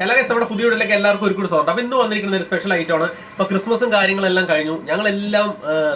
Hello guys, നമ്മുടെ പുതിയ വീട്ടിലേക്ക് എല്ലാവർക്കും ഒരു സ്വാഗതം. അപ്പോൾ ഇന്ന് വന്നിരിക്കുന്ന ഒരു സ്പെഷ്യൽ ഐറ്റം ആണ്. ഇപ്പോൾ ക്രിസ്മസും കാര്യങ്ങളെല്ലാം കഴിഞ്ഞു, ഞങ്ങളെല്ലാം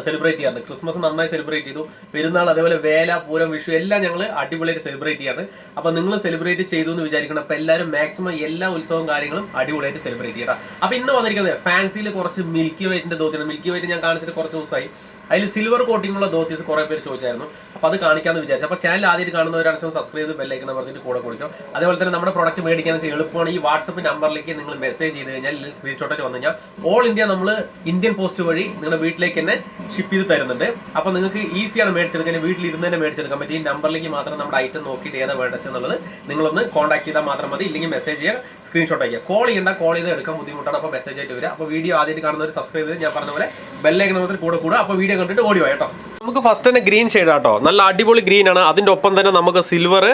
സെലിബ്രേറ്റ് ചെയ്യാറുണ്ട്. ക്രിസ്മസ് നന്നായി സെലിബ്രേറ്റ് ചെയ്തു, പെരുന്നാൾ അതേപോലെ വേല, പൂരം, വിഷു എല്ലാം ഞങ്ങൾ അടിപൊളിയായിട്ട് സെലിബ്രേറ്റ് ചെയ്യാറ്. അപ്പോൾ നിങ്ങൾ സെലിബ്രേറ്റ് ചെയ്തു എന്ന് വിചാരിക്കണം. അപ്പോൾ എല്ലാവരും മാക്സിമം എല്ലാ ഉത്സവവും കാര്യങ്ങളും അടിപൊളിയായിട്ട് സെലിബ്രേറ്റ് ചെയ്യണം. അപ്പോൾ ഇന്ന് വന്നിരിക്കുന്നത് ഫാൻസിയിൽ കുറച്ച് മിൽക്കി വൈറ്റിന്റെ ധോത്തിയാണ്. മിൽക്കി വൈറ്റ് ഞാൻ കാണിച്ചിട്ട് കുറച്ച് ദിവസമായി. അതിൽ സിൽവർ കോട്ടിംഗ് ഉള്ള ധോത്തീസ് കുറേ പേര് ചോദിച്ചായിരുന്നു. അപ്പോൾ അത് കാണിക്കാമെന്ന് വിചാരിച്ചു. അപ്പോൾ ചാനൽ ആദ്യമായിട്ട് കാണുന്നവരാണെന്ന് സബ്സ്ക്രൈബ് ചെയ്ത് ബെല്ലൈക്കൺ പറഞ്ഞിട്ട് കൂടെ കൊടുക്കും. അതേപോലെ തന്നെ നമ്മുടെ പ്രൊഡക്റ്റ് മേടിക്കാന്ന് വെച്ചാൽ എളുപ്പമാണ്. ഈ വാട്സപ്പ് നമ്പറിലേക്ക് നിങ്ങൾ മെസ്സേജ് ചെയ്ത് കഴിഞ്ഞാൽ സ്ക്രീൻഷോട്ടായിട്ട് വന്നു കഴിഞ്ഞാൽ ഓൾ ഇന്ത്യ നമ്മൾ ഇന്ത്യൻ പോസ്റ്റ് വഴി നിങ്ങളുടെ വീട്ടിലേക്ക് തന്നെ ഷിപ്പ് ചെയ്ത് തരുന്നുണ്ട്. അപ്പോൾ നിങ്ങൾക്ക് ഈസിയാണ് മേടിച്ചെടുക്കാൻ, വീട്ടിലിരുന്ന് തന്നെ മേടിച്ചെടുക്കാൻ പറ്റും. ഈ നമ്പറിലേക്ക് മാത്രം നമ്മുടെ ഐറ്റം നോക്കിയിട്ട് ഏതാ വേണ്ടതെന്നുള്ളത് നിങ്ങളൊന്ന് കോൺടാക്ട് ചെയ്താൽ മാത്രം മതി. ഇല്ലെങ്കിൽ മെസ്സേജ് ചെയ്യുക, സ്ക്രീൻഷോട്ട് അയക്കുക. കോൾ ചെയ്യേണ്ട, കോൾ ചെയ്ത് എടുക്കാൻ ബുദ്ധിമുട്ടാണ്. അപ്പോൾ മെസ്സേജ് ആയിട്ട് വരിക. അപ്പോൾ വീഡിയോ ആദ്യമായിട്ട് കാണുന്നവർ സബ്സ്ക്രൈബ് ചെയ്ത് ഞാൻ പറഞ്ഞ പോലെ ബെല്ലൈക്കൺ കൂടെ കൂടുക. അപ്പോൾ വീഡിയോ കണ്ടിട്ട് ഓടി കേട്ടോ. നമുക്ക് ഫസ്റ്റ് തന്നെ ഗ്രീൻ ഷെയ്ഡ് ആട്ടോ, നല്ല അടിപൊളി ഗ്രീൻ ആണ്. അതിന്റെ ഒപ്പം തന്നെ നമുക്ക് സിൽവർ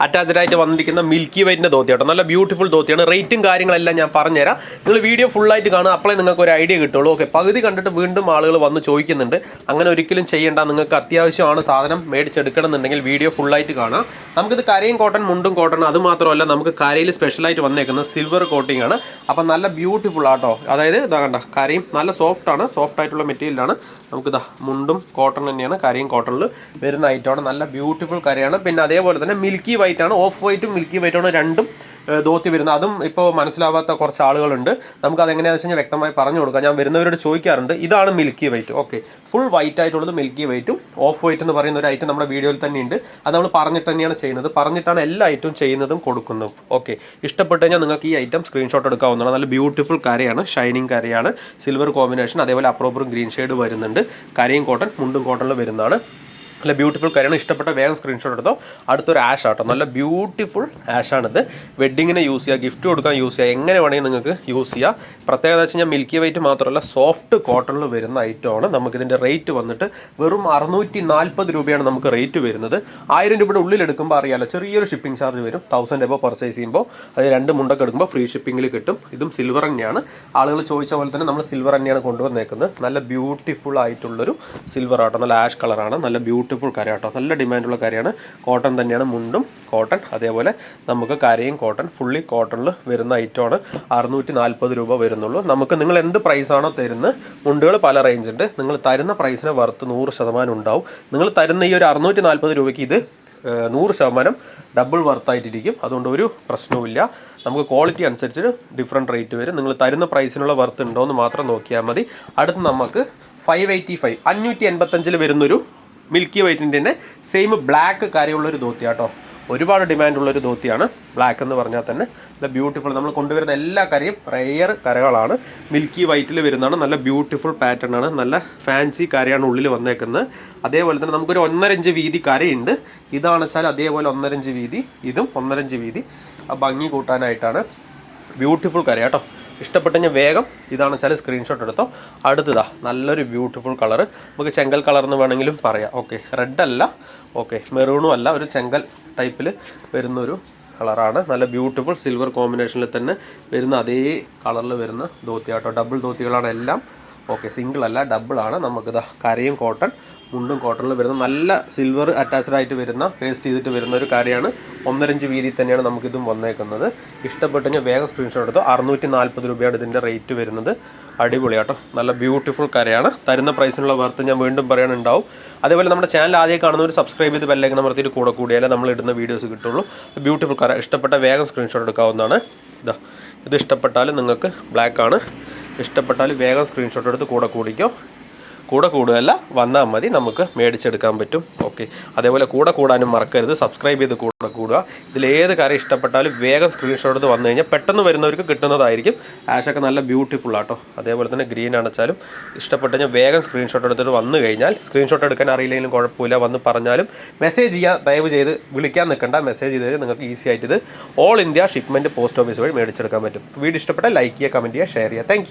അറ്റാച്ച്ഡ് ആയിട്ട് വന്നിരിക്കുന്ന മിൽക്കി വൈറ്റിന്റെ ധോത്തി കേട്ടോ. നല്ല ബ്യൂട്ടിഫുൾ ധോത്തിയാണ്. റേറ്റും കാര്യങ്ങളെല്ലാം ഞാൻ പറഞ്ഞുതരാം. നിങ്ങൾ വീഡിയോ ഫുൾ ആയിട്ട് കാണുക, അപ്പോഴേ നിങ്ങൾക്ക് ഒരു ഐഡിയ കിട്ടുള്ളൂ. ഓക്കെ, പകുതി കണ്ടിട്ട് വീണ്ടും ആളുകൾ വന്ന് ചോദിക്കുന്നുണ്ട്. അങ്ങനെ ഒരിക്കലും ചെയ്യേണ്ട. നിങ്ങൾക്ക് അത്യാവശ്യമാണ് സാധനം മേടിച്ചെടുക്കണം എന്നുണ്ടെങ്കിൽ വീഡിയോ ഫുൾ ആയിട്ട് കാണാം. നമുക്കിത് കരയും കോട്ടൺ, മുണ്ടും കോട്ടൺ. അത് മാത്രമല്ല നമുക്ക് കരയിൽ സ്പെഷ്യലായിട്ട് വന്നേക്കുന്നത് സിൽവർ കോട്ടിംഗ് ആണ്. അപ്പം നല്ല ബ്യൂട്ടിഫുൾ ആട്ടോ. അതായത് ഇതാ കണ്ട, കരയും നല്ല സോഫ്റ്റ് ആണ്, സോഫ്റ്റ് ആയിട്ടുള്ള മെറ്റീരിയലാണ്. നമുക്കിതാ മുണ്ടും കോട്ടൺ തന്നെയാണ്, കരയും കോട്ടണിൽ വരുന്ന ഐറ്റമാണ്. നല്ല ബ്യൂട്ടിഫുൾ കരയാണ്. പിന്നെ അതേപോലെ തന്നെ മിൽക്കി വൈറ്റ് ആണ്. ഓഫ് വൈറ്റും മിൽക്കി വൈറ്റാണ് രണ്ടും ധോത്തി വരുന്നത്. അതും ഇപ്പോൾ മനസ്സിലാവാത്ത കുറച്ച് ആളുകളുണ്ട്. നമുക്ക് അതെങ്ങനെയാണെന്ന് വെച്ച് കഴിഞ്ഞാൽ വ്യക്തമായി പറഞ്ഞു കൊടുക്കാം. ഞാൻ വരുന്നവരോട് ചോദിക്കാറുണ്ട്. ഇതാണ് milky white. Okay, full white ആയിട്ടുള്ളത് മിൽക്കി വൈറ്റും ഓഫ് വൈറ്റ് എന്ന് പറയുന്ന ഒരു ഐറ്റം നമ്മുടെ വീഡിയോയിൽ തന്നെ ഉണ്ട്. അത് നമ്മൾ പറഞ്ഞിട്ട് തന്നെയാണ് ചെയ്യുന്നത്. പറഞ്ഞിട്ടാണ് എല്ലാ ഐറ്റവും ചെയ്യുന്നതും കൊടുക്കുന്നതും. ഓക്കെ, ഇഷ്ടപ്പെട്ട് കഴിഞ്ഞാൽ നിങ്ങൾക്ക് ഈ ഐറ്റം സ്ക്രീൻഷോട്ട് എടുക്കാവുന്നതാണ്. നല്ല ബ്യൂട്ടിഫുൾ കരയാണ്, ഷൈനിങ് കരയാണ്, സിൽവർ കോമ്പിനേഷൻ. അതേപോലെ അപ്രോപ്പറും ഗ്രീൻ ഷെയ്ഡ് വരുന്നുണ്ട്. കരയും കോട്ടൺ, മുണ്ടും കോട്ടണിൽ വരുന്നതാണ്. നല്ല ബ്യൂട്ടിഫുൾ കാര്യമാണ്. ഇഷ്ടപ്പെട്ട വേഗം സ്ക്രീൻഷോട്ട് എടുത്തോ. അടുത്തൊരു ആഷ് ആട്ടോ, നല്ല ബ്യൂട്ടിഫുൾ ആഷാണിത്. വെഡ്ഡിങ്ങിന് യൂസ് ചെയ്യുക, ഗിഫ്റ്റ് കൊടുക്കാൻ യൂസ് ചെയ്യുക, എങ്ങനെ വേണമെങ്കിൽ നിങ്ങൾക്ക് യൂസ് ചെയ്യുക. പ്രത്യേകത വെച്ച് കഴിഞ്ഞാൽ മിൽക്കി വൈറ്റ് മാത്രമല്ല സോഫ്റ്റ് കോട്ടണിൽ വരുന്ന ഐറ്റമാണ്. നമുക്കിതിൻ്റെ റേറ്റ് വന്നിട്ട് വെറും 640 രൂപയാണ് നമുക്ക് റേറ്റ് വരുന്നത്. 1000 രൂപയുടെ ഉള്ളിലെടുക്കുമ്പോൾ അറിയാമല്ലോ, ചെറിയൊരു ഷിപ്പിംഗ് ചാർജ് വരും. 1000 എബോ പർച്ചേസ് ചെയ്യുമ്പോൾ അത് 2 മുണ്ടൊക്കെ എടുക്കുമ്പോൾ ഫ്രീ ഷിപ്പിങ്ങിൽ കിട്ടും. ഇതും സിൽവർ തന്നെയാണ്. ആളുകൾ ചോദിച്ച പോലെ തന്നെ നമ്മൾ സിൽവർ തന്നെയാണ് കൊണ്ടുവന്നേക്കുന്നത്. നല്ല ബ്യൂട്ടിഫുൾ ആയിട്ടുള്ളൊരു സിൽവർ ആട്ടോ, നല്ല ആഷ് കളറാണ്. നല്ല ബ്യൂട്ടിഫുൾ കര കേട്ടോ, നല്ല ഡിമാൻഡുള്ള കരയാണ്. കോട്ടൺ തന്നെയാണ്, മുണ്ടും കോട്ടൺ. അതേപോലെ നമുക്ക് കരയും കോട്ടൺ, ഫുള്ളി കോട്ടണിൽ വരുന്ന ഐറ്റമാണ്. 640 രൂപ വരുന്നുള്ളൂ. നമുക്ക് നിങ്ങൾ എന്ത് പ്രൈസാണോ തരുന്നത്, മുണ്ടുകൾ പല റേഞ്ച് ഉണ്ട്. നിങ്ങൾ തരുന്ന പ്രൈസിന് വർത്ത് 100% ഉണ്ടാവും. നിങ്ങൾ തരുന്ന ഈ ഒരു 640 രൂപയ്ക്ക് ഇത് 100% ഡബിൾ വർത്തായിട്ടിരിക്കും. അതുകൊണ്ട് ഒരു പ്രശ്നവുമില്ല. നമുക്ക് ക്വാളിറ്റി അനുസരിച്ച് ഡിഫറെൻറ്റ് റേറ്റ് വരും. നിങ്ങൾ തരുന്ന പ്രൈസിനുള്ള വർത്ത് ഉണ്ടോ എന്ന് മാത്രം നോക്കിയാൽ മതി. അടുത്ത് നമുക്ക് 585 585 വരുന്നൊരു മിൽക്കി വൈറ്റിൻ്റെ തന്നെ സെയിം ബ്ലാക്ക് കാര്യമുള്ളൊരു ധോത്തി കേട്ടോ. ഒരുപാട് ഡിമാൻഡുള്ളൊരു ധോത്തിയാണ്. ബ്ലാക്ക് എന്ന് പറഞ്ഞാൽ തന്നെ നല്ല ബ്യൂട്ടിഫുൾ. നമ്മൾ കൊണ്ടുവരുന്ന എല്ലാ കരയും റെയർ കരകളാണ്. മിൽക്കി വൈറ്റിൽ വരുന്നതാണ്. നല്ല ബ്യൂട്ടിഫുൾ പാറ്റേൺ ആണ്. നല്ല ഫാൻസി കരയാണ് ഉള്ളിൽ വന്നേക്കുന്നത്. അതേപോലെ തന്നെ നമുക്കൊരു 1.5 ഇഞ്ച് വീതി കരയുണ്ട്. ഇതാണ് വെച്ചാൽ അതേപോലെ 1.5 ഇഞ്ച് വീതി, ഇതും 1.5 ഇഞ്ച് വീതി. ആ ഭംഗി കൂട്ടാനായിട്ടാണ്. ബ്യൂട്ടിഫുൾ കര കേട്ടോ. ഇഷ്ടപ്പെട്ട ഞാൻ വേഗം ഇതാണ് വെച്ചാൽ സ്ക്രീൻഷോട്ട് എടുത്തോ. അടുത്തതാ നല്ലൊരു ബ്യൂട്ടിഫുൾ കളർ. നമുക്ക് ചെങ്കൽ കളർ എന്ന് വേണമെങ്കിലും പറയാം. ഓക്കെ, റെഡ് അല്ല, ഓക്കെ മെറൂണും അല്ല, ഒരു ചെങ്കൽ ടൈപ്പിൽ വരുന്നൊരു കളറാണ്. നല്ല ബ്യൂട്ടിഫുൾ സിൽവർ കോമ്പിനേഷനിൽ തന്നെ വരുന്ന അതേ കളറിൽ വരുന്ന ധോത്തി കേട്ടോ. ഡബിൾ ധോത്തികളാണ് എല്ലാം. ഓക്കെ, സിംഗിൾ അല്ല, ഡബിൾ ആണ്. നമുക്കിതാ കരയും കോട്ടൺ, മുണ്ടും കോട്ടണിൽ വരുന്ന നല്ല സിൽവർ അറ്റാച്ച്ഡ് ആയിട്ട് വരുന്ന പേസ്റ്റ് ചെയ്തിട്ട് വരുന്ന ഒരു കരയാണ്. 1.5 ഇഞ്ച് വീതി തന്നെയാണ് നമുക്കിതും വന്നേക്കുന്നത്. ഇഷ്ടപ്പെട്ട് കഴിഞ്ഞാൽ വേഗം സ്ക്രീൻഷോട്ട് എടുത്തോ. 640 രൂപയാണ് ഇതിൻ്റെ റേറ്റ് വരുന്നത്. അടിപൊളി കേട്ടോ, നല്ല ബ്യൂട്ടിഫുൾ കരയാണ്. തരുന്ന പ്രൈസിനുള്ള വർത്ത് ഞാൻ വീണ്ടും പറയാനുണ്ടാവും. അതേപോലെ നമ്മുടെ ചാനൽ ആദ്യം കാണുന്നവർ സബ്സ്ക്രൈബ് ചെയ്ത് ബെല്ലൈക്കൺ അമർത്തിയിട്ട് കൂടെ കൂടിയാലേ നമ്മൾ ഇടുന്ന വീഡിയോസ് കിട്ടുള്ളൂ. ബ്യൂട്ടിഫുൾ കര. ഇഷ്ടപ്പെട്ട വേഗം സ്ക്രീൻഷോട്ട് എടുക്കാവുന്നതാണ്. ഇത് ഇഷ്ടപ്പെട്ടാൽ നിങ്ങൾക്ക് ബ്ലാക്ക് ആണ്. ഇഷ്ടപ്പെട്ടാൽ വേഗം സ്ക്രീൻഷോട്ട് എടുത്ത് കൂടെ കൂടിക്കോ. കൂടെ കൂടുകയല്ല, വന്നാൽ മതി, നമുക്ക് മേടിച്ചെടുക്കാൻ പറ്റും. ഓക്കെ, അതേപോലെ കൂടെ കൂടാനും മറക്കരുത്. സബ്സ്ക്രൈബ് ചെയ്ത് കൂടെ കൂടുക. ഇതിലേത് കാര്യം ഇഷ്ടപ്പെട്ടാലും വേഗം സ്ക്രീൻഷോട്ട് എടുത്ത് വന്നു കഴിഞ്ഞാൽ പെട്ടെന്ന് വരുന്നവർക്ക് കിട്ടുന്നതായിരിക്കും. ആഷൊക്കെ നല്ല ബ്യൂട്ടിഫുൾ ആട്ടോ. അതേപോലെ തന്നെ ഗ്രീൻ അണച്ചാലും ഇഷ്ടപ്പെട്ട് കഴിഞ്ഞാൽ വേഗം സ്ക്രീൻഷോട്ട് എടുത്തിട്ട് വന്നു കഴിഞ്ഞാൽ, സ്ക്രീൻഷോട്ട് എടുക്കാൻ അറിയില്ലെങ്കിലും കുഴപ്പമില്ല, വന്ന് പറഞ്ഞാലും മെസ്സേജ് ചെയ്യുക. ദയവ് ചെയ്ത് വിളിക്കാൻ നിൽക്കണ്ട, മെസ്സേജ് ചെയ്ത് നിങ്ങൾക്ക് ഈസി ആയിട്ട് ഇത് all India shipment post office വഴി മേടിച്ചെടുക്കാൻ പറ്റും. വീഡിയോ ഇഷ്ടപ്പെട്ടാൽ ലൈക്ക് ചെയ്യുക, കമൻറ്റ് ചെയ്യുക, ഷെയർ ചെയ്യുക. താങ്ക്